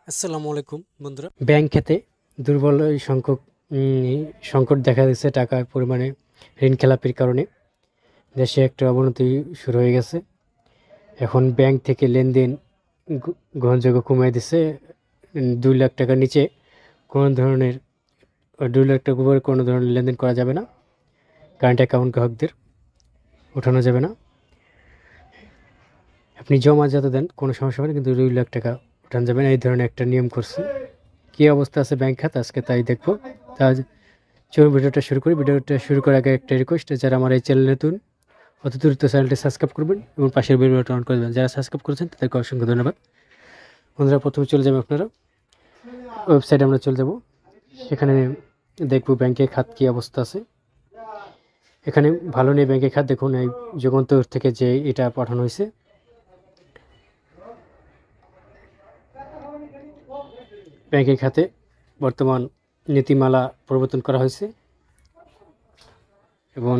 আসসালামু আলাইকুম বন্ধুরা। ব্যাংক খাতে দুর্বল সংখ্যক সংকট দেখা দিচ্ছে টাকার পরিমাণে ঋণ খেলাপির কারণে দেশে একটা অবনতি শুরু হয়ে গেছে। এখন ব্যাংক থেকে লেনদেন গ্রহণযোগ্য কমিয়ে দিচ্ছে। 2 লাখ টাকার নিচে কোনো ধরনের 2 লাখ টাকার উপরে কোনো ধরনের লেনদেন করা যাবে না। কারেন্ট অ্যাকাউন্ট গ্রাহকদের ওঠানো যাবে না। আপনি জমা যত দেন কোনো সমস্যা হবে না, কিন্তু 2 লাখ টাকা ওঠানো যাবে না, এই ধরনের একটা নিয়ম করছে। কী অবস্থা আছে ব্যাংক খাত আজকে তাই দেখবো। তা চলুন ভিডিওটা শুরু করি। ভিডিওটা শুরু করার আগে একটা রিকোয়েস্ট, যারা আমার এই চ্যানেলে নতুন অত দ্রুত চ্যানেলটি সাবস্ক্রাইব করবেন এবং পাশের বেল বাটন অন করে দেবেন। যারা সাবস্ক্রাইব করেছেন তাদেরকে অসংখ্য ধন্যবাদ। বন্ধুরা, প্রথমে চলে যাবেন আপনারা ওয়েবসাইটে, আমরা চলে যাব, সেখানে দেখব ব্যাংকের খাত কী অবস্থা আছে। এখানে ভালো নেই ব্যাংকের খাত। দেখুন, এই যুগান্তর থেকে যে এটা পাঠানো হয়েছে, ব্যাংকের খাতে বর্তমান নীতিমালা পরিবর্তন করা হয়েছে এবং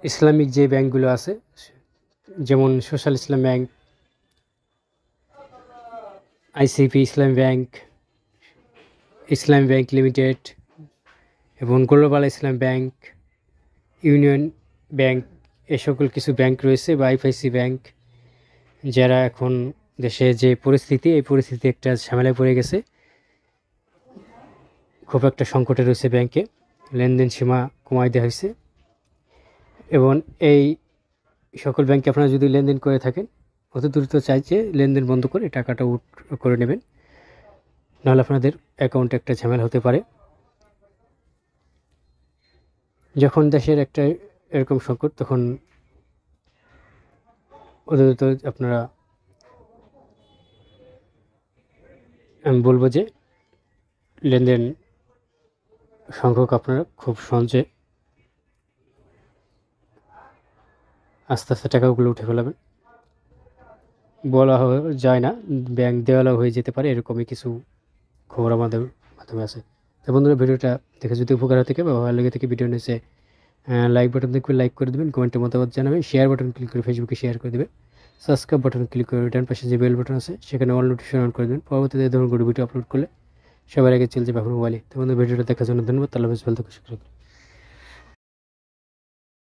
ইসলামিক যে ব্যাংকগুলো আছে, যেমন সোশ্যাল ইসলাম ব্যাংক, আইসিপি ইসলাম ব্যাংক, ইসলাম ব্যাংক লিমিটেড এবং গ্লোবাল ইসলাম ব্যাংক, ইউনিয়ন ব্যাংক, এ সকল কিছু ব্যাংক রয়েছে বা আইএফআইসি ব্যাংক, যারা এখন দেশে যে পরিস্থিতি, এই পরিস্থিতি একটা ঝামেলায় পড়ে গেছে। খুব একটা সংকটে রয়েছে ব্যাংকে, লেনদেন সীমা কমাই দেওয়া হয়েছে এবং এই সকল ব্যাংকে আপনারা যদি লেনদেন করে থাকেন, অত দ্রুত চাইছে লেনদেন বন্ধ করে টাকাটা করে নেবেন, নাহলে আপনাদের অ্যাকাউন্টে একটা ঝামেলা হতে পারে। যখন দেশের একটা এরকম সংকট, তখন অত দ্রুত আপনারা, আমি বলবো যে লেনদেন সংখ্যক আপনারা খুব সহজে আস্তে আস্তে টাকাগুলো উঠে ফেলাবেন। বলা যায় না, ব্যাংক দেওয়ালা হয়ে যেতে পারে, এরকমই কিছু খবর আমাদের মাধ্যমে আছে। তো বন্ধুরা, ভিডিওটা দেখে যদি উপকার হয়ে থাকে বা ভালো লেগে থাকে, ভিডিও নিচে লাইক বাটন দেখবে লাইক করে দেবেন, কমেন্টে মতামত জানাবেন, শেয়ার বাটন ক্লিক করে ফেসবুকে শেয়ার করে দেবেন, সাবস্ক্রাইব বাটন ক্লিক করে ডান পাশে যে বেল বাটন আছে সেখানে অল নোটিফিকেশন অন করে দেবেন। পরবর্তীতে ধরুন ভিডিও আপলোড করলে সবার আগে চলে যাবে আপনার মোবাইলে। তো বন্ধু, ভিডিওটা দেখার জন্য ধন্যবাদ। আল্লাহ হাফেজ, ভালো থাকুন।